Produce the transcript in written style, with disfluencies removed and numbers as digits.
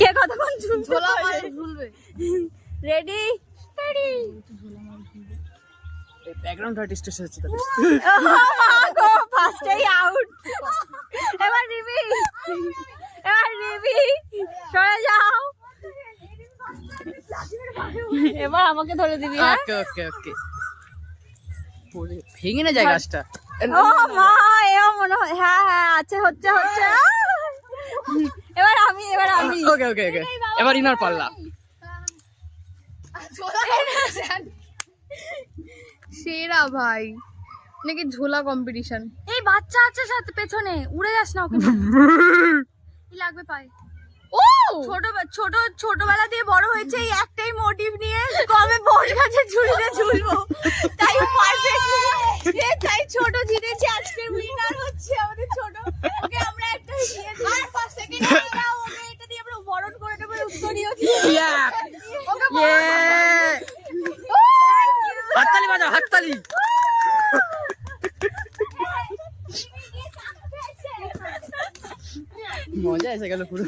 কে কতক্ষণ ঝোলা মাল ঝুলবে? Ready steady. ব্যাকগ্রাউন্ড আর্টিস্ট এসেছে তো। গো ফার্স্টেই আউট। এবার রিমি, সরে যাও। এবার আমাকে ধরে দিবি। ওকে ওকে ওকে। পড়ে ভেঙে না যায় গাছটা। ও মা, এও মনে হয়। হ্যাঁ হ্যাঁ আছে, হচ্ছে। এবার আমি ওকে ওকে ওকে। এবার ইনার পাল্লা। সেরা ভাই, নাকি ঝোলা কম্পিটিশন। এই বাচ্চা আছে সাথে পেছনে, উড়ে যাস না ওকে। কি লাগবে পায়ে? ও ছোটবেলা দিয়ে বড় হয়েছে এই একটাই মোটিভ নিয়ে, কবে বড় গাছে ঝুলতে ঝুলবো, তাই পারফেক্টলি তাই ছোট জিতেছে। আজকের উইনার হচ্ছে আমাদের ছোট। ওকে আমরা একটা দিয়ে দিই, আর ফার্স্ট সেকেন্ড ওকে এটা দিয়ে আমরা বরণ করে দেব, উত্তরীয় দিয়ে। ওকে হাততালি বাজাও, হাততালি। মজা এসে গেল পুরো।